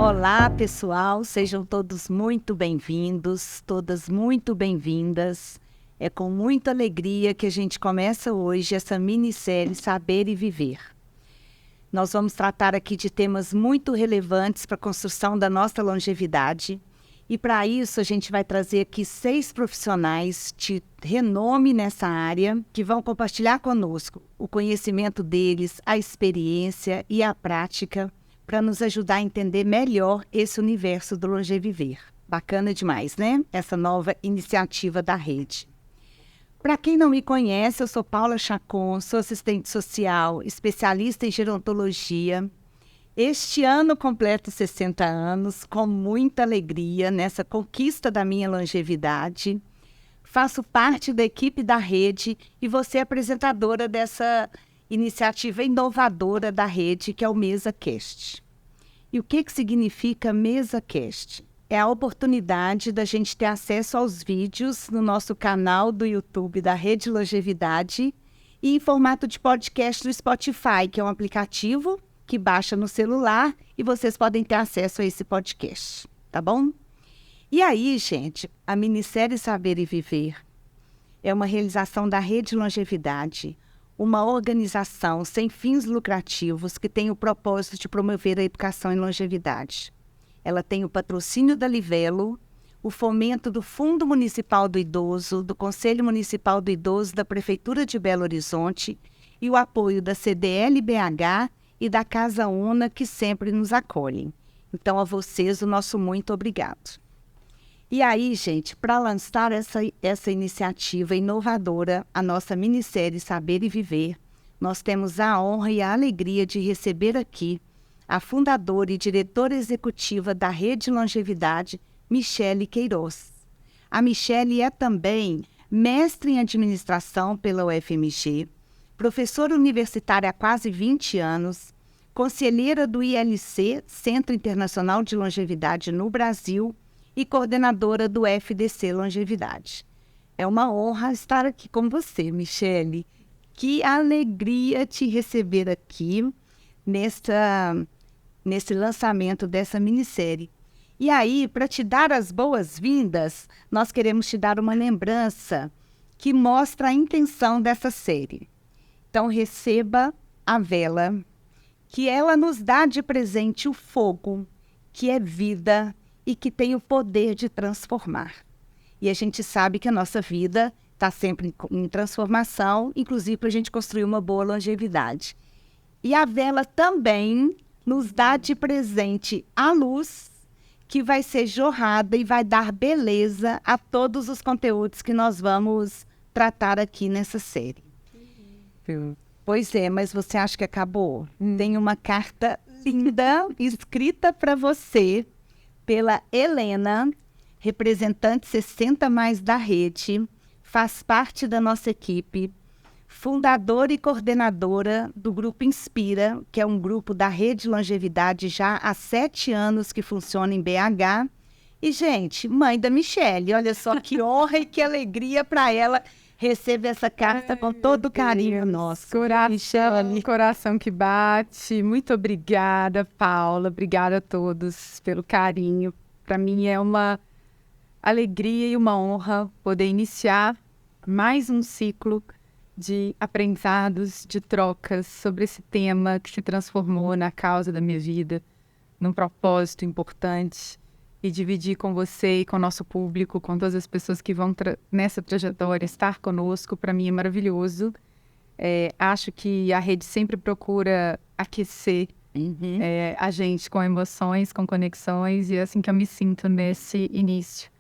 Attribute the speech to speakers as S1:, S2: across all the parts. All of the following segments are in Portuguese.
S1: Olá, pessoal, sejam todos muito bem-vindos, todas muito bem-vindas. É com muita alegria que a gente começa hoje essa minissérie Saber e Viver. Nós vamos tratar aqui de temas muito relevantes para a construção da nossa longevidade. E para isso a gente vai trazer aqui 6 profissionais de renome nessa área que vão compartilhar conosco o conhecimento deles, a experiência e a prática para nos ajudar a entender melhor esse universo do Longeviver. Bacana demais, né? Essa nova iniciativa da rede. Para quem não me conhece, eu sou Paula Chacon, sou assistente social, especialista em gerontologia. Este ano completo 60 anos, com muita alegria nessa conquista da minha longevidade. Faço parte da equipe da rede e vou ser apresentadora dessa iniciativa inovadora da rede, que é o MesaCast. E o que significa MesaCast? É a oportunidade da gente ter acesso aos vídeos no nosso canal do YouTube da Rede Longevidade e em formato de podcast do Spotify, que é um aplicativo que baixa no celular e vocês podem ter acesso a esse podcast, tá bom? E aí, gente, a minissérie Saber e Viver é uma realização da Rede Longevidade, uma organização sem fins lucrativos que tem o propósito de promover a educação em longevidade. Ela tem o patrocínio da Livelo, o fomento do Fundo Municipal do Idoso, do Conselho Municipal do Idoso da Prefeitura de Belo Horizonte e o apoio da CDL-BH e da Casa Una, que sempre nos acolhem. Então, a vocês, o nosso muito obrigado. E aí, gente, para lançar essa iniciativa inovadora, a nossa minissérie Saber e Viver, nós temos a honra e a alegria de receber aqui a fundadora e diretora executiva da Rede Longevidade, Michele Queiroz. A Michele é também mestre em administração pela UFMG, professora universitária há quase 20 anos, conselheira do ILC, Centro Internacional de Longevidade no Brasil, e coordenadora do FDC Longevidade. É uma honra estar aqui com você, Michele. Que alegria te receber aqui nesse lançamento dessa minissérie. E aí, para te dar as boas-vindas, nós queremos te dar uma lembrança que mostra a intenção dessa série. Então, receba a vela, que ela nos dá de presente o fogo, que é vida e que tem o poder de transformar. E a gente sabe que a nossa vida está sempre em transformação, inclusive para a gente construir uma boa longevidade. E a vela também nos dá de presente a luz, que vai ser jorrada e vai dar beleza a todos os conteúdos que nós vamos tratar aqui nessa série. Pois é, mas você acha que acabou? Tem uma carta linda escrita para você pela Helena, representante 60 mais da rede, faz parte da nossa equipe, fundadora e coordenadora do Grupo Inspira, que é um grupo da Rede Longevidade já há 7 anos que funciona em BH. E, gente, mãe da Michele, olha só que honra e que alegria para ela. Recebe essa carta com todo o carinho nosso.
S2: Coração que bate. Muito obrigada, Paula. Obrigada a todos pelo carinho. Para mim é uma alegria e uma honra poder iniciar mais um ciclo de aprendizados, de trocas sobre esse tema que se transformou na causa da minha vida, num propósito importante. E dividir com você e com o nosso público, com todas as pessoas que vão nessa trajetória estar conosco, para mim é maravilhoso. Acho que a rede sempre procura aquecer a gente com emoções, com conexões, e é assim que eu me sinto nesse início.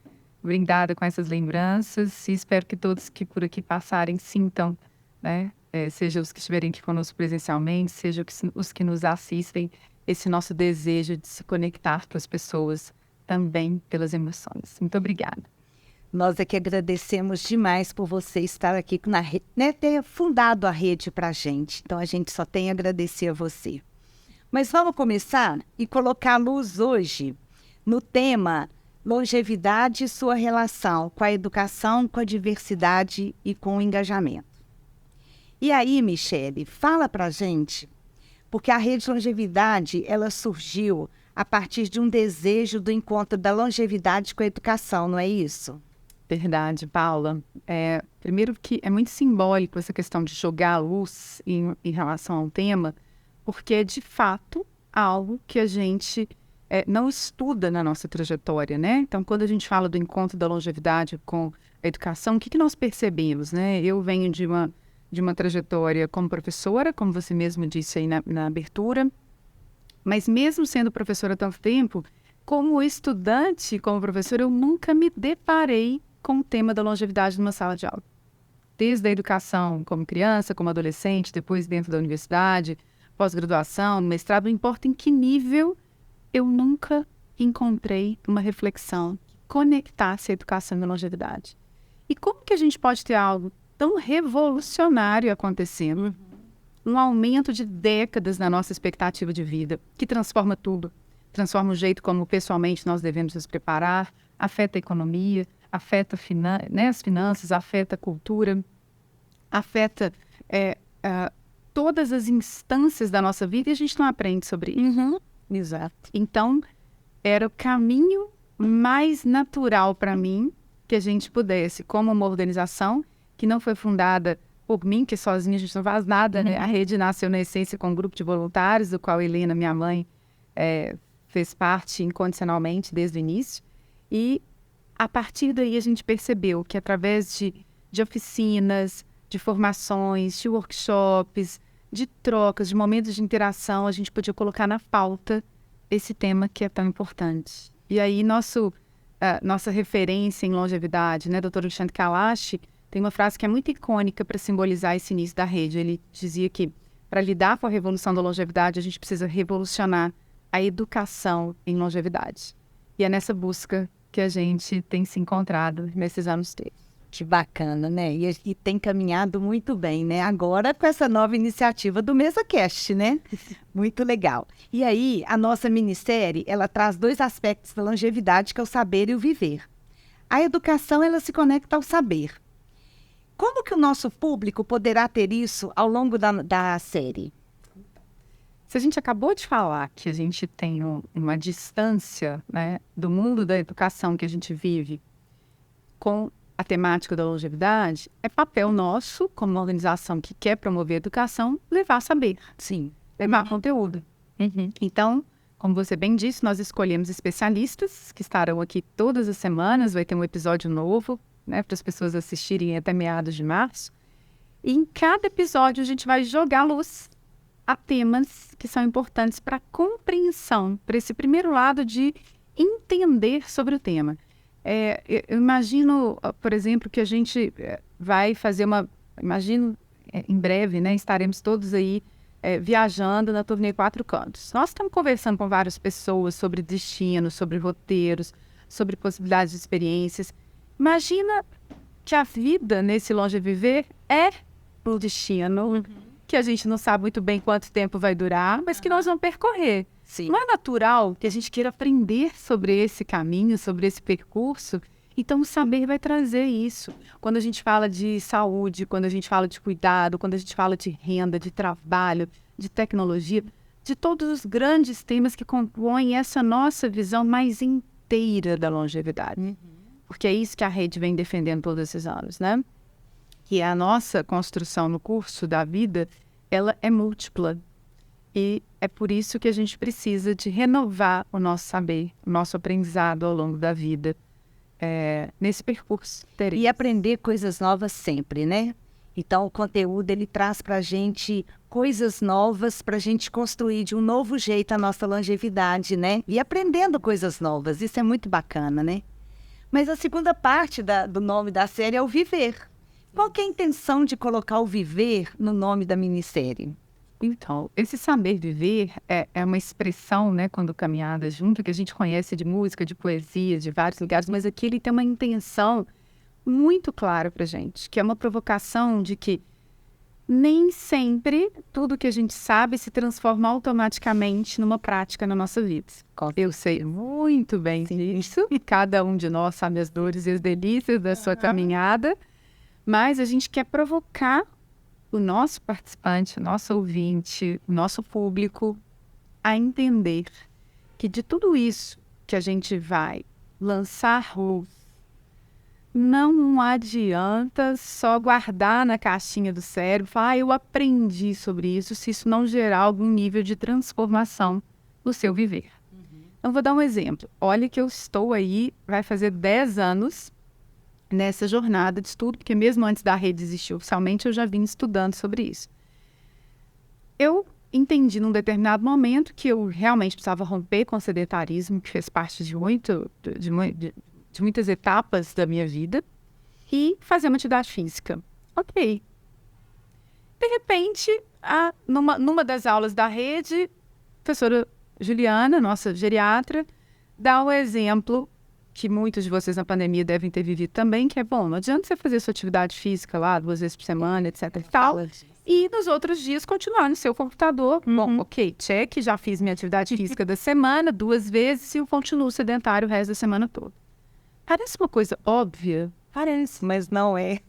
S2: Brindada com essas lembranças, e espero que todos que por aqui passarem sintam, né? Seja os que estiverem aqui conosco presencialmente, seja os que nos assistem, esse nosso desejo de se conectar com as pessoas, também pelas emoções. Muito obrigada.
S1: Nós é que agradecemos demais por você estar aqui na rede, né, ter fundado a rede para a gente. Então, a gente só tem a agradecer a você. Mas vamos começar e colocar a luz hoje no tema longevidade e sua relação com a educação, com a diversidade e com o engajamento. E aí, Michele, fala para a gente, porque a Rede Longevidade, ela surgiu a partir de um desejo do encontro da longevidade com a educação, não é isso?
S2: Verdade, Paula. Primeiro que é muito simbólico essa questão de jogar a luz em relação ao tema, porque é de fato algo que a gente não estuda na nossa trajetória, né? Então, quando a gente fala do encontro da longevidade com a educação, o que nós percebemos, né? Eu venho de uma trajetória como professora, como você mesmo disse aí na abertura, mas mesmo sendo professora há tanto tempo, como estudante, como professora, eu nunca me deparei com o tema da longevidade numa sala de aula. Desde a educação como criança, como adolescente, depois dentro da universidade, pós-graduação, mestrado, não importa em que nível, eu nunca encontrei uma reflexão que conectasse a educação e a longevidade. E como que a gente pode ter algo tão revolucionário acontecendo, um aumento de décadas na nossa expectativa de vida, que transforma tudo, transforma o jeito como pessoalmente nós devemos nos preparar, afeta a economia, afeta as finanças, afeta a cultura, afeta todas as instâncias da nossa vida e a gente não aprende sobre isso.
S1: Exato.
S2: Então, era o caminho mais natural para mim que a gente pudesse, como uma organização que não foi fundada por mim, que sozinha a gente não faz nada, né? A rede nasceu na essência com um grupo de voluntários, do qual a Helena, minha mãe, fez parte incondicionalmente desde o início. E a partir daí a gente percebeu que através de oficinas, de formações, de workshops, de trocas, de momentos de interação, a gente podia colocar na pauta esse tema que é tão importante. E aí nossa referência em longevidade, né, Dr. Alexandre Kalash, tem uma frase que é muito icônica para simbolizar esse início da rede. Ele dizia que para lidar com a revolução da longevidade, a gente precisa revolucionar a educação em longevidade. E é nessa busca que a gente tem se encontrado nesses anos todos.
S1: Que bacana, né? E tem caminhado muito bem, né? Agora com essa nova iniciativa do MesaCast, né? Muito legal. E aí, a nossa minissérie, ela traz 2 aspectos da longevidade, que é o saber e o viver. A educação, ela se conecta ao saber. Como que o nosso público poderá ter isso ao longo da série?
S2: Se a gente acabou de falar que a gente tem uma distância, né, do mundo da educação que a gente vive com a temática da longevidade, é papel nosso, como uma organização que quer promover a educação, levar saber.
S1: Sim.
S2: Levar conteúdo. Então, como você bem disse, nós escolhemos especialistas que estarão aqui todas as semanas, vai ter um episódio novo, né, para as pessoas assistirem até meados de março. E em cada episódio a gente vai jogar luz a temas que são importantes para a compreensão, para esse primeiro lado de entender sobre o tema. Eu imagino, por exemplo, que a gente vai fazer em breve, né, estaremos todos aí viajando na turnê Quatro Cantos. Nós estamos conversando com várias pessoas sobre destino, sobre roteiros, sobre possibilidades de experiências. Imagina que a vida nesse Longe Viver é um destino que a gente não sabe muito bem quanto tempo vai durar, mas que nós vamos percorrer.
S1: Sim.
S2: Não é natural que a gente queira aprender sobre esse caminho, sobre esse percurso? Então, o saber vai trazer isso. Quando a gente fala de saúde, quando a gente fala de cuidado, quando a gente fala de renda, de trabalho, de tecnologia, de todos os grandes temas que compõem essa nossa visão mais inteira da longevidade. Porque é isso que a rede vem defendendo todos esses anos, né? Que a nossa construção no curso da vida, ela é múltipla. E é por isso que a gente precisa de renovar o nosso saber, o nosso aprendizado ao longo da vida, nesse percurso.
S1: E aprender coisas novas sempre, né? Então, o conteúdo, ele traz para a gente coisas novas para a gente construir de um novo jeito a nossa longevidade, né? E aprendendo coisas novas, isso é muito bacana, né? Mas a segunda parte do nome da série é o viver. Qual que é a intenção de colocar o viver no nome da minissérie?
S2: Então, esse saber viver é uma expressão, né, quando caminhada junto, que a gente conhece de música, de poesia, de vários lugares, mas aqui ele tem uma intenção muito clara para a gente, que é uma provocação de que nem sempre tudo que a gente sabe se transforma automaticamente numa prática na nossa vida. Eu sei muito bem disso, cada um de nós sabe as dores e as delícias da sua caminhada, mas a gente quer provocar o nosso participante, o nosso ouvinte, o nosso público a entender que de tudo isso que a gente vai lançar luz, não adianta só guardar na caixinha do cérebro e falar, eu aprendi sobre isso, se isso não gerar algum nível de transformação no seu viver. Então, vou dar um exemplo. Olha que eu estou aí, vai fazer 10 anos nessa jornada de estudo, porque mesmo antes da rede existir oficialmente, eu já vim estudando sobre isso. Eu entendi num determinado momento que eu realmente precisava romper com o sedentarismo, que fez parte de muitas etapas da minha vida, e fazer uma atividade física. Ok. De repente, numa das aulas da rede, a professora Juliana, nossa geriatra, dá o exemplo que muitos de vocês na pandemia devem ter vivido também, que é, bom, não adianta você fazer sua atividade física lá 2 vezes por semana, etc e tal, e nos outros dias continuar no seu computador. Bom, ok, check, já fiz minha atividade física da semana 2 vezes e eu continuo sedentário o resto da semana toda. Parece uma coisa óbvia? Parece.
S1: Mas não é.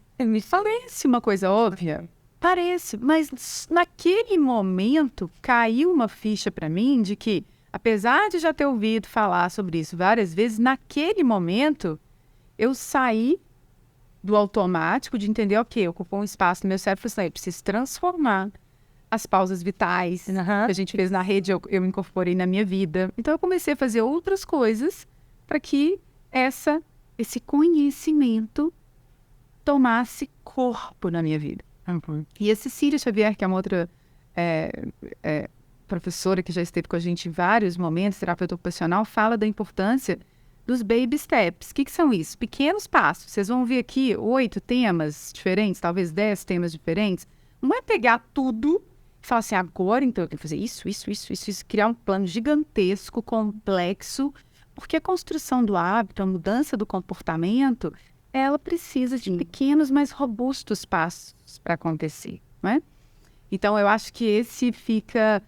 S2: Parece uma coisa óbvia? Parece, mas naquele momento caiu uma ficha para mim de que, apesar de já ter ouvido falar sobre isso várias vezes, naquele momento eu saí do automático de entender, ok, ocupou um espaço no meu cérebro e falei, eu preciso transformar as pausas vitais que a gente fez na rede, eu incorporei na minha vida. Então eu comecei a fazer outras coisas para que esse conhecimento tomasse corpo na minha vida. E a Cecília Xavier, que é uma outra professora que já esteve com a gente em vários momentos, terapeuta ocupacional, fala da importância dos baby steps. O que são isso? Pequenos passos. Vocês vão ver aqui 8 temas diferentes, talvez 10 temas diferentes. Não é pegar tudo e falar assim, agora então eu tenho que fazer isso, criar um plano gigantesco, complexo, porque a construção do hábito, a mudança do comportamento, ela precisa de pequenos, mas robustos passos para acontecer, não é? Então, eu acho que esse fica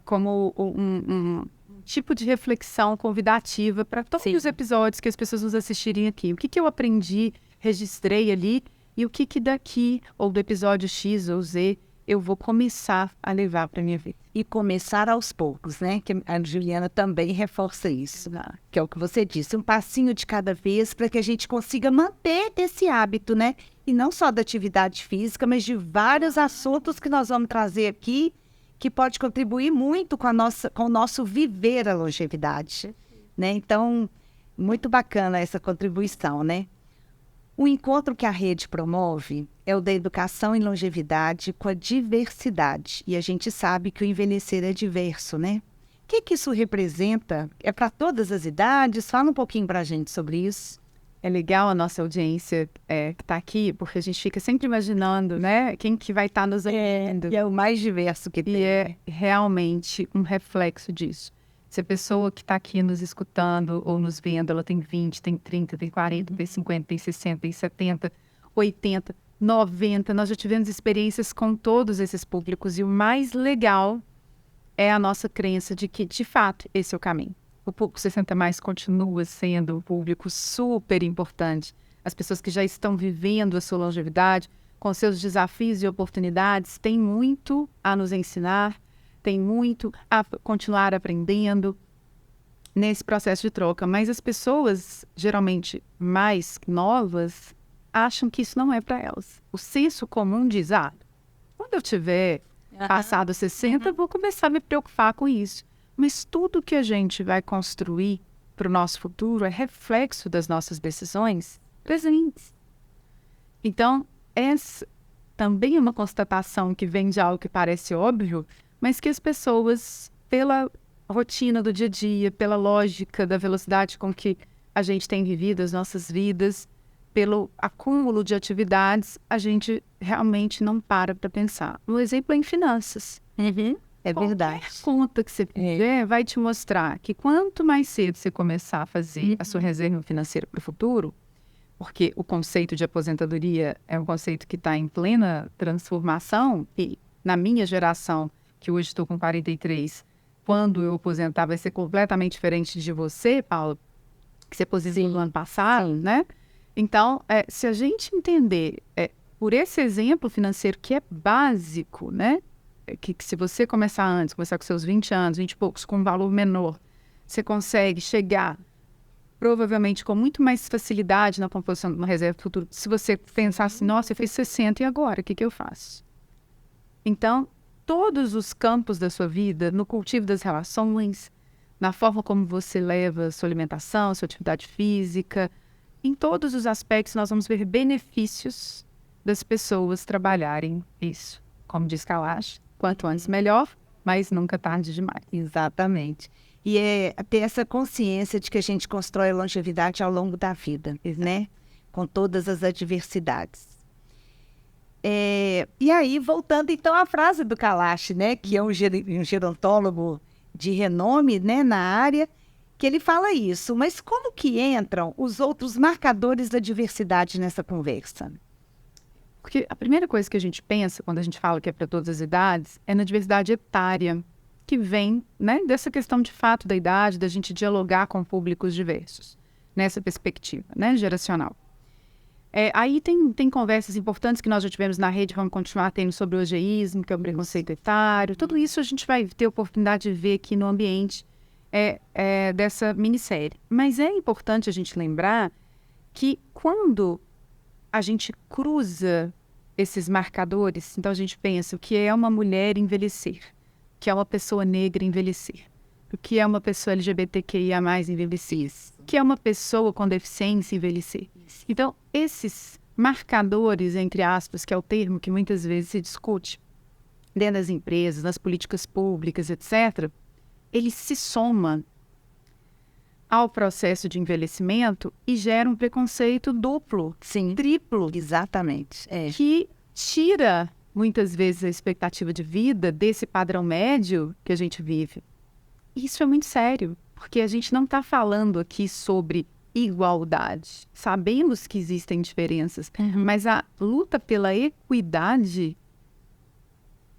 S2: como um tipo de reflexão convidativa para todos os episódios que as pessoas nos assistirem aqui. O que eu aprendi, registrei ali, e o que daqui, ou do episódio X ou Z, eu vou começar a levar para a minha vida.
S1: E começar aos poucos, né? Que a Juliana também reforça isso, que é o que você disse, um passinho de cada vez para que a gente consiga manter esse hábito, né? E não só da atividade física, mas de vários assuntos que nós vamos trazer aqui, que pode contribuir muito com o nosso viver a longevidade, né? Então, muito bacana essa contribuição, né? O encontro que a rede promove é o da educação em longevidade com a diversidade. E a gente sabe que o envelhecer é diverso, né? O que isso representa? É para todas as idades? Fala um pouquinho para a gente sobre isso.
S2: É legal a nossa audiência que está aqui, porque a gente fica sempre imaginando, né? Quem que vai estar nos ouvindo.
S1: E é o mais diverso que tem.
S2: E é realmente um reflexo disso. Se a pessoa que está aqui nos escutando ou nos vendo, ela tem 20, tem 30, tem 40, tem 50, tem 60, tem 70, 80, 90. Nós já tivemos experiências com todos esses públicos e o mais legal é a nossa crença de que, de fato, esse é o caminho. O público 60+ continua sendo um público super importante. As pessoas que já estão vivendo a sua longevidade, com seus desafios e oportunidades, têm muito a nos ensinar, tem muito a continuar aprendendo nesse processo de troca. Mas as pessoas, geralmente mais novas, acham que isso não é para elas. O senso comum diz, quando eu tiver passado 60, vou começar a me preocupar com isso. Mas tudo que a gente vai construir para o nosso futuro é reflexo das nossas decisões presentes. Então, essa também é uma constatação que vem de algo que parece óbvio, mas que as pessoas, pela rotina do dia a dia, pela lógica da velocidade com que a gente tem vivido as nossas vidas, pelo acúmulo de atividades, a gente realmente não para pensar. Um exemplo é em finanças.
S1: É verdade.
S2: Qualquer conta que você fizer vai te mostrar que quanto mais cedo você começar a fazer a sua reserva financeira para o futuro, porque o conceito de aposentadoria é um conceito que está em plena transformação, e na minha geração, que hoje estou com 43, quando eu aposentar vai ser completamente diferente de você, Paula, que se aposentou no ano passado, né? Então, se a gente entender por esse exemplo financeiro que é básico, né? Que se você começar antes, começar com seus 20 anos, 20 e poucos, com um valor menor, você consegue chegar provavelmente com muito mais facilidade na composição de uma reserva futura. Se você pensar assim, nossa, eu fiz 60 e agora, o que eu faço? Então, todos os campos da sua vida, no cultivo das relações, na forma como você leva sua alimentação, sua atividade física, em todos os aspectos nós vamos ver benefícios das pessoas trabalharem isso. Como diz Kalash, quanto antes melhor, mas nunca tarde demais.
S1: Exatamente. E é ter essa consciência de que a gente constrói a longevidade ao longo da vida, né? Com todas as adversidades. E aí, voltando então à frase do Kalash, né? Que é um gerontólogo de renome, né, na área, que ele fala isso. Mas como que entram os outros marcadores da diversidade nessa conversa?
S2: Porque a primeira coisa que a gente pensa quando a gente fala que é para todas as idades é na diversidade etária, que vem, né, dessa questão de fato da idade, da gente dialogar com públicos diversos, nessa perspectiva, né, geracional. Aí tem conversas importantes que nós já tivemos na rede, vamos continuar tendo sobre o ageísmo, que é o preconceito etário, tudo isso a gente vai ter oportunidade de ver aqui no ambiente dessa minissérie. Mas é importante a gente lembrar que quando a gente cruza esses marcadores, então a gente pensa o que é uma mulher envelhecer, o que é uma pessoa negra envelhecer, o que é uma pessoa LGBTQIA+, envelhecer, o que é uma pessoa com deficiência envelhecer. Então, esses marcadores, entre aspas, que é o termo que muitas vezes se discute dentro das empresas, nas políticas públicas, etc., ele se soma ao processo de envelhecimento e gera um preconceito duplo,
S1: Sim,
S2: triplo,
S1: exatamente.
S2: que tira, muitas vezes, a expectativa de vida desse padrão médio que a gente vive. Isso é muito sério, porque a gente não está falando aqui sobre igualdade. Sabemos que existem diferenças, mas a luta pela equidade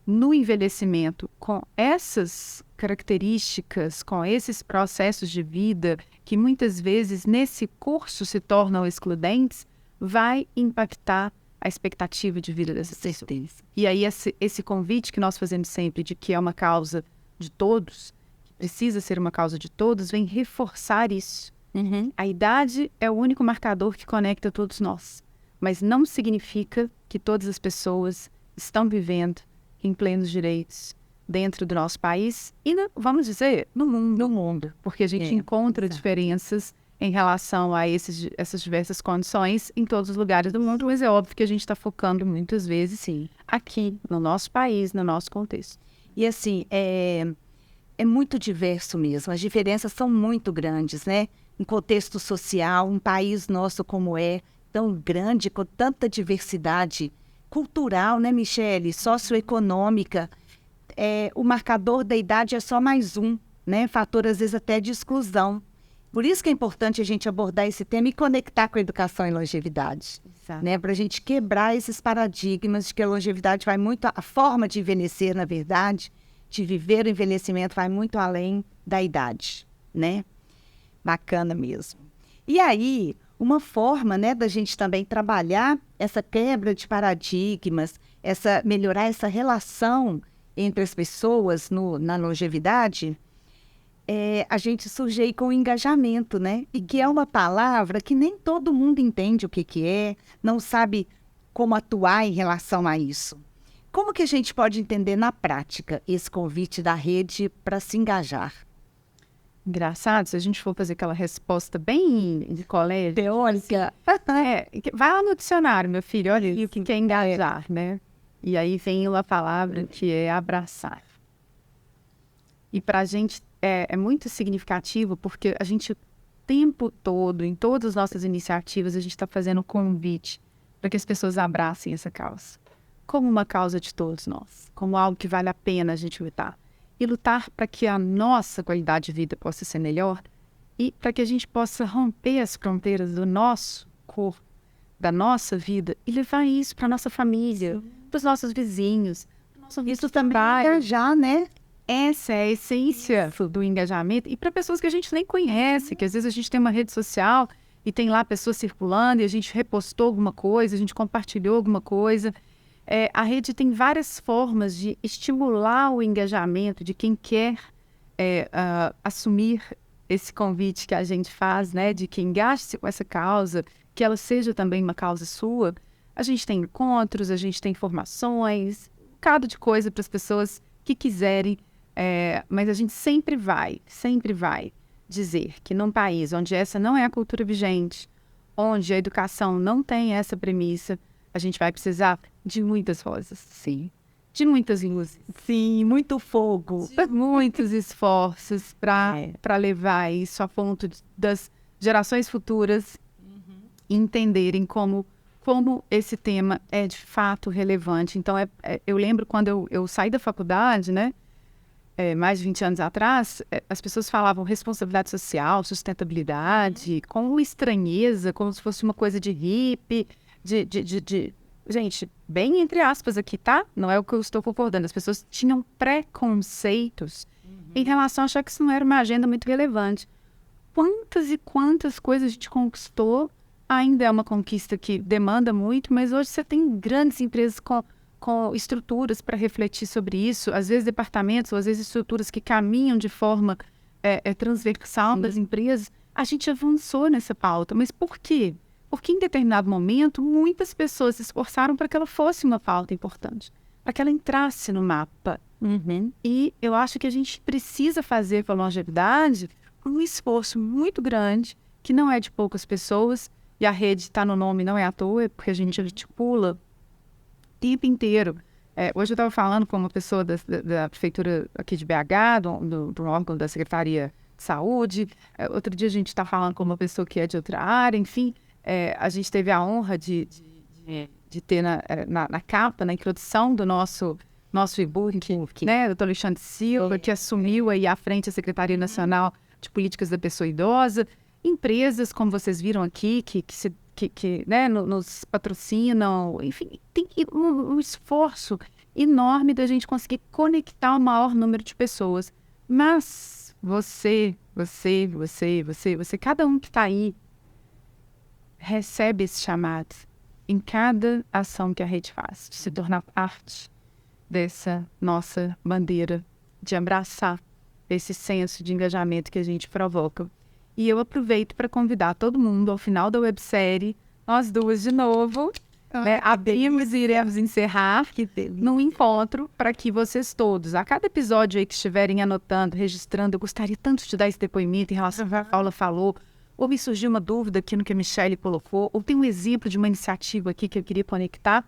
S2: no envelhecimento, com essas características, com esses processos de vida, que muitas vezes nesse curso se tornam excludentes, vai impactar a expectativa de vida dessas pessoas. E aí esse convite que nós fazemos sempre de que é uma causa de todos, que precisa ser uma causa de todos, vem reforçar isso. A idade é o único marcador que conecta todos nós, mas não significa que todas as pessoas estão vivendo em plenos direitos dentro do nosso país e, vamos dizer, no mundo, porque a gente encontra diferenças em relação a essas diversas condições em todos os lugares do mundo, mas é óbvio que a gente está focando muitas vezes aqui, no nosso país, no nosso contexto.
S1: E assim, é muito diverso mesmo, as diferenças são muito grandes, né? Em contexto social, um país nosso como tão grande, com tanta diversidade cultural, né, Michele? Socioeconômica. O marcador da idade é só mais um, né? Fator, às vezes, até de exclusão. Por isso que é importante a gente abordar esse tema e conectar com a educação e longevidade. Né? Para a gente quebrar esses paradigmas de que a longevidade vai muito... A forma de envelhecer, na verdade, de viver o envelhecimento, vai muito além da idade, né? Bacana mesmo. E aí, uma forma, né, da gente também trabalhar essa quebra de paradigmas, melhorar essa relação entre as pessoas na longevidade, a gente surge aí com o engajamento, né? E que é uma palavra que nem todo mundo entende o que é, não sabe como atuar em relação a isso. Como que a gente pode entender na prática esse convite da rede para se engajar?
S2: Engraçado, se a gente for fazer aquela resposta bem de colégio...
S1: Teórica.
S2: Vai lá no dicionário, meu filho, olha o que é engajar, né? E aí vem uma palavra que é abraçar. E para a gente é muito significativo, porque a gente, o tempo todo, em todas as nossas iniciativas, a gente está fazendo um convite para que as pessoas abracem essa causa. Como uma causa de todos nós, como algo que vale a pena a gente lutar. E lutar para que a nossa qualidade de vida possa ser melhor e para que a gente possa romper as fronteiras do nosso corpo, da nossa vida e levar isso para a nossa família, para os nossos vizinhos.
S1: Isso também é engajar, né?
S2: Essa é a essência do engajamento. E para pessoas que a gente nem conhece, que às vezes a gente tem uma rede social e tem lá pessoas circulando e a gente repostou alguma coisa, a gente compartilhou alguma coisa. A rede tem várias formas de estimular o engajamento de quem quer assumir esse convite que a gente faz, né, de que engaje-se com essa causa, que ela seja também uma causa sua. A gente tem encontros, a gente tem formações, um bocado de coisa para as pessoas que quiserem, mas a gente sempre vai dizer que num país onde essa não é a cultura vigente, onde a educação não tem essa premissa, a gente vai precisar de muitas rosas, sim, de muitas luzes.
S1: Sim, muito fogo.
S2: Muitos esforços para levar isso a ponto das gerações futuras entenderem como esse tema é de fato relevante. Então, eu lembro quando eu saí da faculdade, né, mais de 20 anos atrás, as pessoas falavam responsabilidade social, sustentabilidade, com estranheza, como se fosse uma coisa de hippie, Gente, bem entre aspas aqui, tá? Não é o que eu estou concordando. As pessoas tinham preconceitos em relação a achar que isso não era uma agenda muito relevante. Quantas e quantas coisas a gente conquistou? Ainda é uma conquista que demanda muito, mas hoje você tem grandes empresas com estruturas para refletir sobre isso. Às vezes departamentos, ou às vezes estruturas que caminham de forma transversal das empresas. A gente avançou nessa pauta. Mas por quê? Porque em determinado momento, muitas pessoas se esforçaram para que ela fosse uma pauta importante, para que ela entrasse no mapa. E eu acho que a gente precisa fazer com a longevidade um esforço muito grande, que não é de poucas pessoas, e a rede está no nome, não é à toa, porque a gente articula o tempo inteiro. Hoje eu estava falando com uma pessoa da prefeitura aqui de BH, do órgão da Secretaria de Saúde, outro dia a gente está falando com uma pessoa que é de outra área, enfim. A gente teve a honra de ter na capa, na introdução do nosso e-book, né, o Dr. Alexandre Silva, que assumiu aí à frente a Secretaria Nacional de Políticas da Pessoa Idosa. Empresas, como vocês viram aqui, que né, nos patrocinam, enfim, tem um esforço enorme da gente conseguir conectar o maior número de pessoas. Mas você, cada um que está aí, recebe esse chamado em cada ação que a rede faz, de se tornar parte dessa nossa bandeira, de abraçar esse senso de engajamento que a gente provoca. E eu aproveito para convidar todo mundo ao final da websérie, nós duas de novo, né, abrimos e iremos encerrar num encontro para que vocês todos, a cada episódio aí que estiverem anotando, registrando, eu gostaria tanto de dar esse depoimento em relação ao que a Paula falou, ou me surgiu uma dúvida aqui no que a Michelle colocou, ou tem um exemplo de uma iniciativa aqui que eu queria conectar,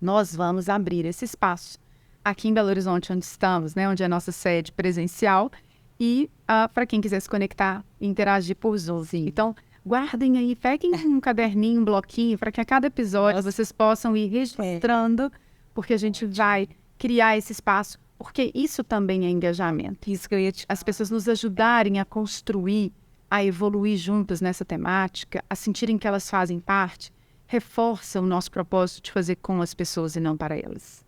S2: nós vamos abrir esse espaço aqui em Belo Horizonte, onde estamos, né, onde é a nossa sede presencial, e para quem quiser se conectar e interagir por Zoom. Então, guardem aí, peguem um caderninho, um bloquinho, para que a cada episódio vocês possam ir registrando, porque a gente vai criar esse espaço, porque isso também é engajamento. Isso que eu ia as pessoas nos ajudarem a construir, a evoluir juntas nessa temática, a sentirem que elas fazem parte, reforça o nosso propósito de fazer com as pessoas e não para elas.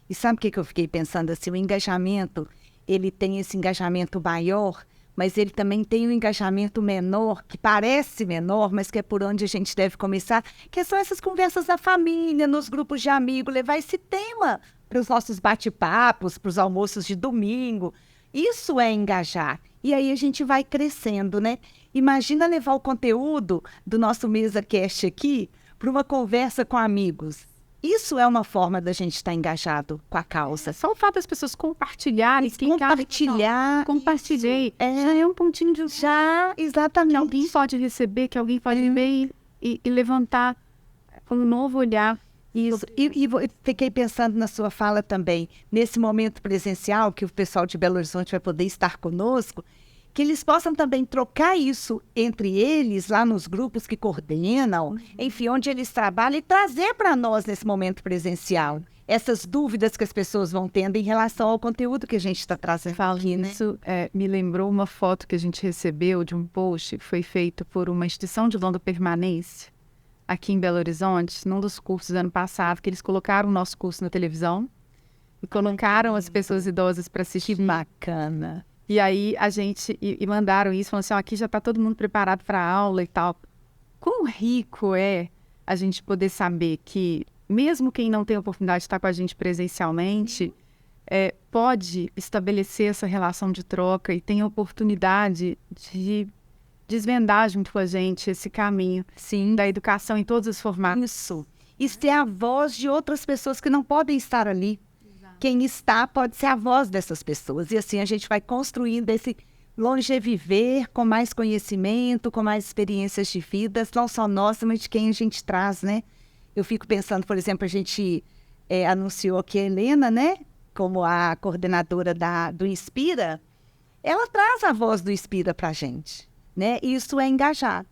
S1: E sabe o que eu fiquei pensando? Assim, o engajamento, ele tem esse engajamento maior, mas ele também tem um engajamento menor, que parece menor, mas que é por onde a gente deve começar, que são essas conversas da família, nos grupos de amigos, levar esse tema para os nossos bate-papos, para os almoços de domingo. Isso é engajar. E aí a gente vai crescendo, né? Imagina levar o conteúdo do nosso MesaCast aqui para uma conversa com amigos. Isso é uma forma da gente estar engajado com a causa.
S2: Só o fato das pessoas compartilharem.
S1: Compartilhei.
S2: Já é um pontinho de...
S1: Já, exatamente.
S2: Que alguém pode receber, que alguém pode ver e levantar com um novo olhar.
S1: Isso. E fiquei pensando na sua fala também, nesse momento presencial, que o pessoal de Belo Horizonte vai poder estar conosco, que eles possam também trocar isso entre eles, lá nos grupos que coordenam, enfim, onde eles trabalham, e trazer para nós nesse momento presencial essas dúvidas que as pessoas vão tendo em relação ao conteúdo que a gente está trazendo aqui, né?
S2: Isso me lembrou uma foto que a gente recebeu de um post que foi feito por uma instituição de longa permanência aqui em Belo Horizonte, num dos cursos do ano passado, que eles colocaram o nosso curso na televisão e colocaram as pessoas idosas para assistir.
S1: Bacana.
S2: E aí a gente, e mandaram isso, falando assim, aqui já está todo mundo preparado para a aula e tal. Quão rico é a gente poder saber que, mesmo quem não tem a oportunidade de estar com a gente presencialmente, pode estabelecer essa relação de troca e tem a oportunidade de desvendar junto com a gente esse caminho da educação em todos os formatos.
S1: Isso. Isso é a voz de outras pessoas que não podem estar ali. Exato. Quem está pode ser a voz dessas pessoas. E assim a gente vai construindo esse longeviver com mais conhecimento, com mais experiências de vida, não só nossa, mas de quem a gente traz, né? Eu fico pensando, por exemplo, a gente anunciou aqui a Helena, né? Como a coordenadora do Inspira, ela traz a voz do Inspira para a gente, né? E isso é engajar.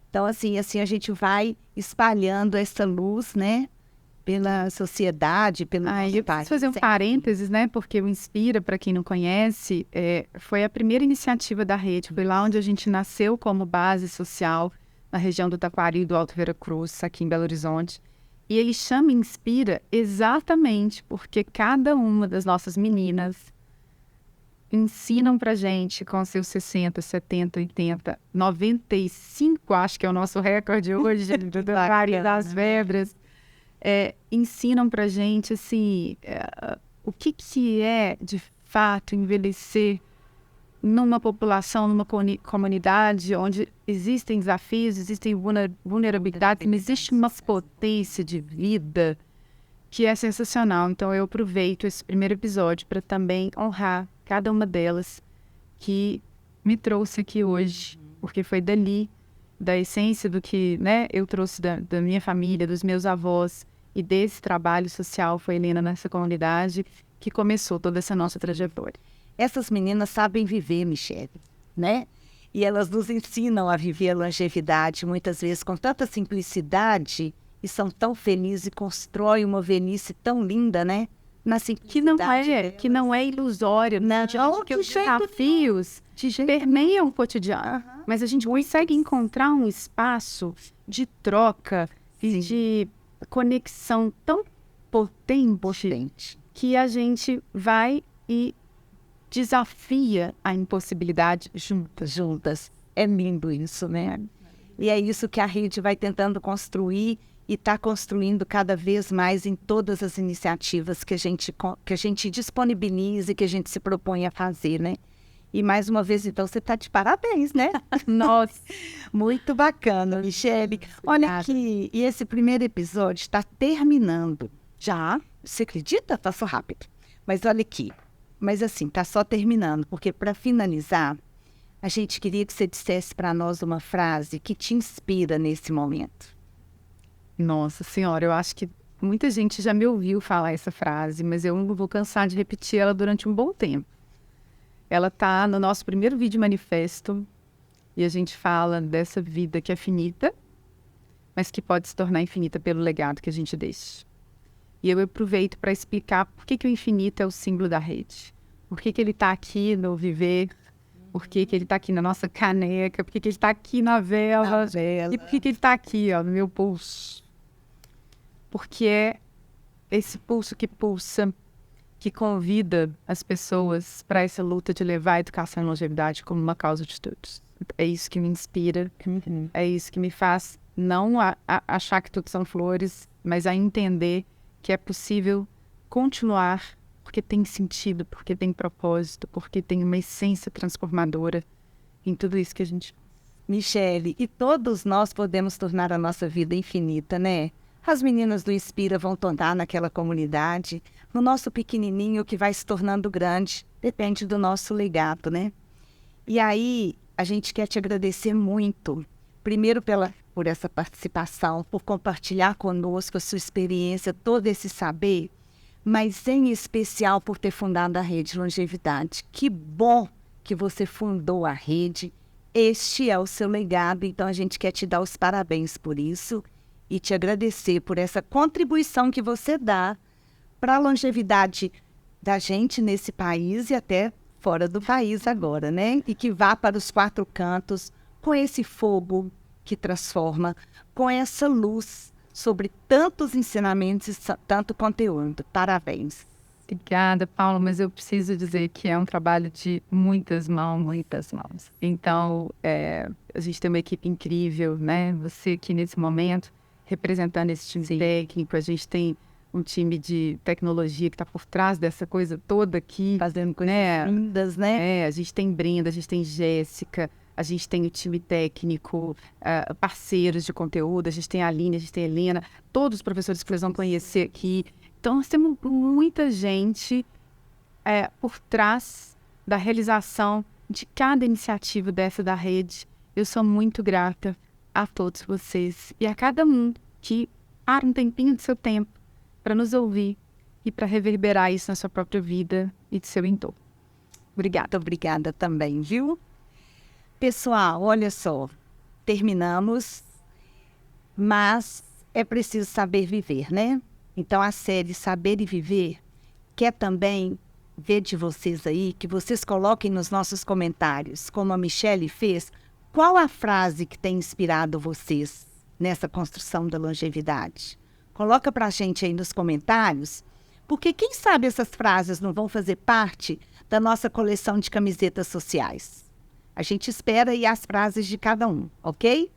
S1: Então, assim a gente vai espalhando essa luz, né? Pela sociedade, pelo
S2: eu preciso fazer um parênteses, né? Porque o Inspira, para quem não conhece, foi a primeira iniciativa da rede. Foi lá onde a gente nasceu como base social, na região do Taquari e do Alto Veracruz, aqui em Belo Horizonte. E ele chama Inspira exatamente porque cada uma das nossas meninas ensinam pra gente com seus 60, 70, 80, 95, acho que é o nosso recorde hoje, das Vebras, ensinam pra gente, assim, o que é, de fato, envelhecer numa população, numa comunidade onde existem desafios, existem vulnerabilidades, mas existe uma potência de vida que é sensacional. Então, eu aproveito esse primeiro episódio para também honrar cada uma delas que me trouxe aqui hoje, porque foi dali, da essência do que, né, eu trouxe da minha família, dos meus avós e desse trabalho social, foi Helena nessa comunidade, que começou toda essa nossa trajetória.
S1: Essas meninas sabem viver, Michele, né? E elas nos ensinam a viver a longevidade, muitas vezes com tanta simplicidade, e são tão felizes e constroem uma velhice tão linda, né? Na simplicidade
S2: que não é ilusória,
S1: não,
S2: que os desafios permeiam o cotidiano. Mas a gente consegue encontrar um espaço de troca e de conexão tão potente que a gente vai e desafia a impossibilidade juntas.
S1: É lindo isso, né? E é isso que a rede vai tentando construir e está construindo cada vez mais em todas as iniciativas que a gente disponibiliza e que a gente se propõe a fazer, né? E mais uma vez, então, você está de parabéns, né?
S2: Nossa!
S1: Muito bacana, Michele. Olha aqui, e esse primeiro episódio está terminando. Já? Você acredita? Passou rápido. Mas olha aqui. Mas assim, está só terminando, porque para finalizar, a gente queria que você dissesse para nós uma frase que te inspira nesse momento.
S2: Nossa Senhora, eu acho que muita gente já me ouviu falar essa frase, mas eu não vou cansar de repetir ela durante um bom tempo. Ela está no nosso primeiro vídeo manifesto e a gente fala dessa vida que é finita, mas que pode se tornar infinita pelo legado que a gente deixa. E eu aproveito para explicar por que o infinito é o símbolo da rede. Por que ele está aqui no viver, por que ele está aqui na nossa caneca, por que ele está aqui na vela, e por que ele está aqui, ó, no meu pulso. Porque é esse pulso que pulsa, que convida as pessoas para essa luta de levar a educação e longevidade como uma causa de todos. É isso que me inspira, é isso que me faz não achar que tudo são flores, mas a entender que é possível continuar porque tem sentido, porque tem propósito, porque tem uma essência transformadora em tudo isso que a gente...
S1: Michele, e todos nós podemos tornar a nossa vida infinita, né? As meninas do Inspira vão tornar naquela comunidade, no nosso pequenininho que vai se tornando grande, depende do nosso legado, né? E aí, a gente quer te agradecer muito, primeiro por essa participação, por compartilhar conosco a sua experiência, todo esse saber, mas em especial por ter fundado a Rede Longevidade. Que bom que você fundou a rede, este é o seu legado, então a gente quer te dar os parabéns por isso e te agradecer por essa contribuição que você dá para a longevidade da gente nesse país e até fora do país agora, né? E que vá para os quatro cantos com esse fogo que transforma, com essa luz sobre tantos ensinamentos e tanto conteúdo. Parabéns.
S2: Obrigada, Paula, mas eu preciso dizer que é um trabalho de muitas mãos, muitas mãos. Então, a gente tem uma equipe incrível, né? Você aqui nesse momento, representando esse time técnico, a gente tem um time de tecnologia que está por trás dessa coisa toda aqui.
S1: Fazendo coisas lindas, né?
S2: A gente tem Brenda, a gente tem Jéssica, a gente tem o time técnico, parceiros de conteúdo, a gente tem a Aline, a gente tem a Helena, todos os professores que vocês vão conhecer aqui. Então, nós temos muita gente por trás da realização de cada iniciativa dessa da rede. Eu sou muito grata a todos vocês e a cada um que para um tempinho do seu tempo para nos ouvir e para reverberar isso na sua própria vida e do seu entorno. Obrigada.
S1: Obrigada também, viu? Pessoal, olha só, terminamos, mas é preciso saber viver, né? Então, a série Saber e Viver quer também ver de vocês aí, que vocês coloquem nos nossos comentários, como a Michele fez, qual a frase que tem inspirado vocês nessa construção da longevidade? Coloca pra gente aí nos comentários, porque quem sabe essas frases não vão fazer parte da nossa coleção de camisetas sociais. A gente espera aí as frases de cada um, ok?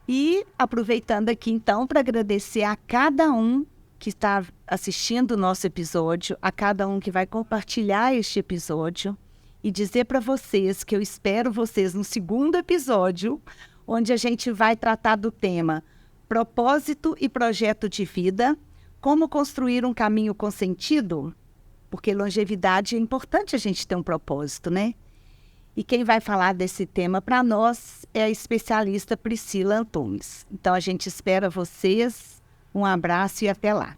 S1: E aproveitando aqui então para agradecer a cada um que está assistindo o nosso episódio, a cada um que vai compartilhar este episódio e dizer para vocês que eu espero vocês no segundo episódio, onde a gente vai tratar do tema propósito e projeto de vida, como construir um caminho com sentido, porque longevidade é importante a gente ter um propósito, né? E quem vai falar desse tema para nós é a especialista Priscila Antunes. Então a gente espera vocês, um abraço e até lá.